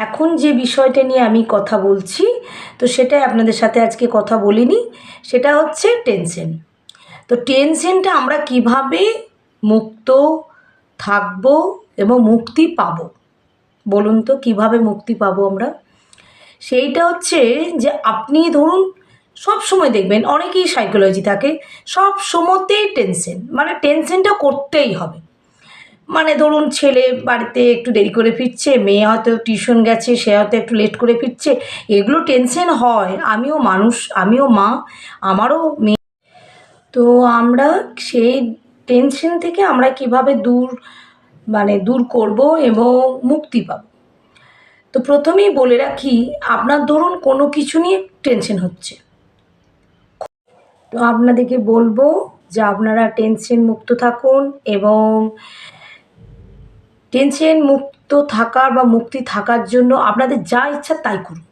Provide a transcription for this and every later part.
এখন যে বিষয়টা নিয়ে আমি কথা বলছি, তো সেটাই আপনাদের সাথে আজকে কথা বলিনি। সেটা হচ্ছে টেনশন। তো টেনশনটা আমরা কিভাবে মুক্ত থাকবো এবং মুক্তি পাবো, বলুন তো কিভাবে মুক্তি পাবো আমরা? সেইটা হচ্ছে যে আপনি ধরুন সব সময় দেখবেন অনেকেই সাইকোলজি থাকে, সব সময়তেই টেনশন, মানে টেনশনটা করতেই হবে। মানে ধরুন ছেলে বাড়িতে একটু দেরি করে ফিরছে, মেয়ে হয়তো টিউশন গেছে, সে হয়তো একটু লেট করে ফিরছে, এগুলো টেনশন হয়। আমিও মানুষ, আমিও মা, আমারও মেয়ে। তো আমরা সেই টেনশন থেকে আমরা কিভাবে দূর করব এবং মুক্তি পাব। তো প্রথমেই বলে রাখি, আপনার ধরুন কোনো কিছু নিয়ে টেনশন হচ্ছে, তো আপনাদেরকে বলবো যে আপনারা টেনশন মুক্ত থাকুন এবং টেনশন মুক্ত থাকার বা মুক্তি থাকার জন্য আপনাদের যা ইচ্ছা তাই করুন,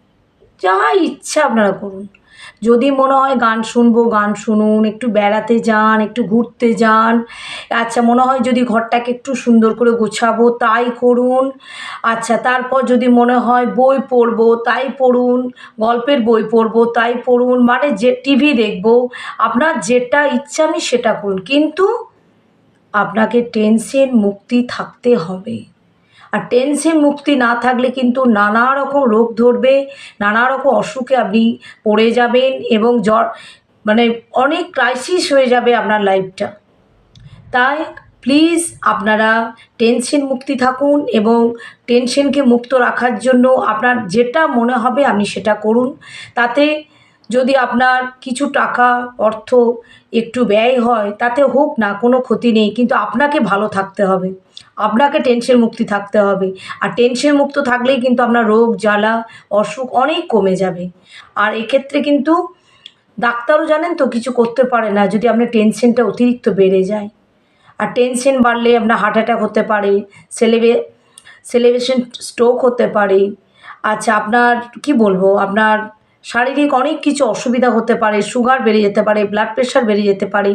যা ইচ্ছা আপনারা করুন। যদি মনে হয় গান শুনবো, গান শুনুন, একটু বেড়াতে যান, একটু ঘুরতে যান। আচ্ছা, মনে হয় যদি ঘরটাকে একটু সুন্দর করে গোছাবো, তাই করুন। আচ্ছা, তারপর যদি মনে হয় বই পড়বো, তাই পড়ুন। গল্পের বই পড়বো, তাই পড়ুন। মানে যে টিভি দেখবো, আপনার যেটা ইচ্ছা আপনি সেটা করুন, কিন্তু আপনাকে টেনশন মুক্তি থাকতে হবে। আর টেনশন মুক্তি না থাকলে কিন্তু নানা রকম রোগ ধরবে, নানা রকম অসুখে আপনি পড়ে যাবেন এবং মানে অনেক ক্রাইসিস হয়ে যাবে আপনার লাইফটা। তাই প্লিজ আপনারা টেনশন মুক্তি থাকুন এবং টেনশনকে মুক্ত রাখার জন্য আপনার যেটা মনে হবে আপনি সেটা করুন। তাতে যদি আপনার কিছু টাকা অর্থ একটু ব্যয় হয়, তাতে হোক না, কোনো ক্ষতি নেই, কিন্তু আপনাকে ভালো থাকতে হবে, আপনাকে টেনশন মুক্তি থাকতে হবে। আর টেনশন মুক্ত থাকলেই কিন্তু আপনার রোগ জ্বালা অসুখ অনেক কমে যাবে। আর এক্ষেত্রে কিন্তু ডাক্তারও জানেন তো কিছু করতে পারে না যদি আপনার টেনশনটা অতিরিক্ত বেড়ে যায়। আর টেনশন বাড়লে আপনার হার্ট অ্যাটাক হতে পারে, সেলিব্রেশন স্ট্রোক হতে পারে। আচ্ছা, আপনার কি বলবো, আপনার শারীরিক অনেক কিছু অসুবিধা হতে পারে, সুগার বেড়ে যেতে পারে, ব্লাড প্রেশার বেড়ে যেতে পারে,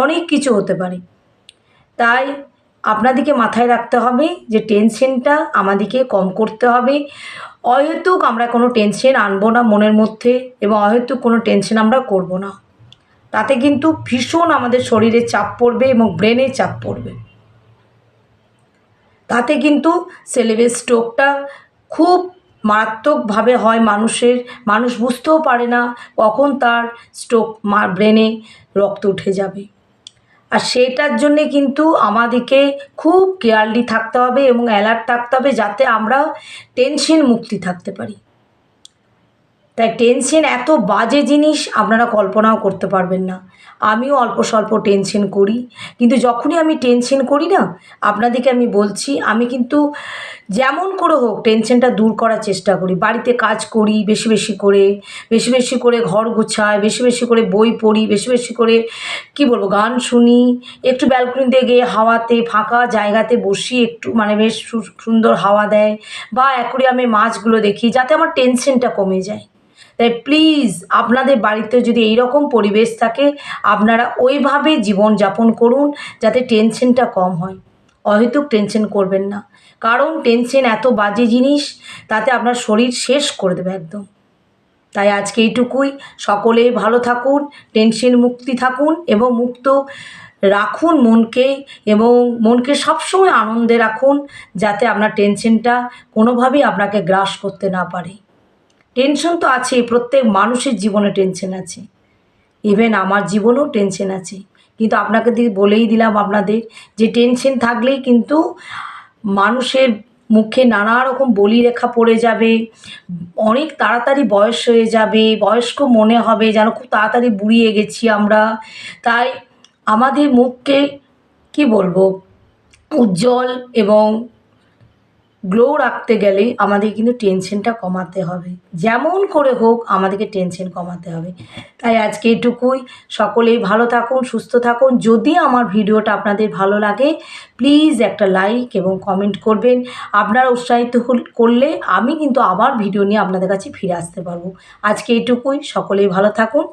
অনেক কিছু হতে পারে। তাই আপনাদেরকে মাথায় রাখতে হবে যে টেনশনটা আমাদেরকে কম করতে হবে। অহেতুক আমরা কোনো টেনশন আনবো না মনের মধ্যে এবং অহেতুক কোনো টেনশন আমরা করব না। তাতে কিন্তু ভীষণ আমাদের শরীরে চাপ পড়বে এবং ব্রেনে চাপ পড়বে। তাতে কিন্তু সেরিব্রাল স্ট্রোকটা খুব মারাত্মকভাবে হয় মানুষের। মানুষ বুঝতেও পারে না কখন তার স্ট্রোক, ব্রেনে রক্ত উঠে যাবে। আর সেটার জন্যে কিন্তু আমাদেরকে খুব কেয়ারলি থাকতে হবে এবং অ্যালার্ট থাকতে হবে, যাতে আমরা টেনশন মুক্তি থাকতে পারি। তাই টেনশন এত বাজে জিনিস আপনারা কল্পনাও করতে পারবেন না। আমিও অল্প স্বল্প টেনশন করি, কিন্তু যখনই আমি টেনশন করি না, আপনাদেরকে আমি বলছি, আমি কিন্তু যেমন করে হোক টেনশনটা দূর করার চেষ্টা করি। বাড়িতে কাজ করি বেশি বেশি করে, বেশি বেশি করে ঘর গোছাই, বেশি বেশি করে বই পড়ি, বেশি বেশি করে কি বলবো গান শুনি, একটু ব্যালকনিতে গিয়ে হাওয়াতে ফাঁকা জায়গাতে বসি, একটু মানে বেশ সুন্দর হাওয়া দেয়, বা অ্যাকোয়ারিয়ামে মাছগুলো দেখি, যাতে আমার টেনশনটা কমে যায়। তাই প্লিজ আপনাদের বাড়িতে যদি এইরকম পরিবেশ থাকে, আপনারা ওইভাবে জীবনযাপন করুন যাতে টেনশনটা কম হয়। অহেতুক টেনশন করবেন না, কারণ টেনশন এত বাজে জিনিস, তাতে আপনার শরীর শেষ করে দেবে একদম। তাই আজকে এইটুকুই। সকলেই ভালো থাকুন, টেনশন মুক্তি থাকুন এবং মুক্ত রাখুন মনকে, এবং মনকে সবসময় আনন্দে রাখুন, যাতে আপনার টেনশনটা কোনোভাবেই আপনাকে গ্রাস করতে না পারে। টেনশন তো আছেই, প্রত্যেক মানুষের জীবনে টেনশন আছে, ইভেন আমার জীবনেও টেনশন আছে। কিন্তু আপনাকে বলেই দিলাম আপনাদের যে টেনশন থাকলেই কিন্তু মানুষের মুখে নানা রকম বলিরেখা পড়ে যাবে, অনেক তাড়াতাড়ি বয়স হয়ে যাবে, বয়স্ক মনে হবে, যেন খুব তাড়াতাড়ি বুড়িয়ে গেছি আমরা। তাই আমাদের মুখকে কি বলবো উজ্জ্বল এবং গ্লো রাখতে গেলে আমাদের কিন্তু টেনশনটা কমাতে হবে, যেমন করে হোক আমাদেরকে টেনশন কমাতে হবে। তাই আজকে এটুকুই। সকলেই ভালো থাকুন, সুস্থ থাকুন। যদি আমার ভিডিওটা আপনাদের ভালো লাগে, প্লিজ একটা লাইক এবং কমেন্ট করবেন। আপনারা উৎসাহিত করলে আমি কিন্তু আবার ভিডিও নিয়ে আপনাদের কাছে ফিরে আসতে পারবো। আজকে এটুকুই। সকলেই ভালো থাকুন।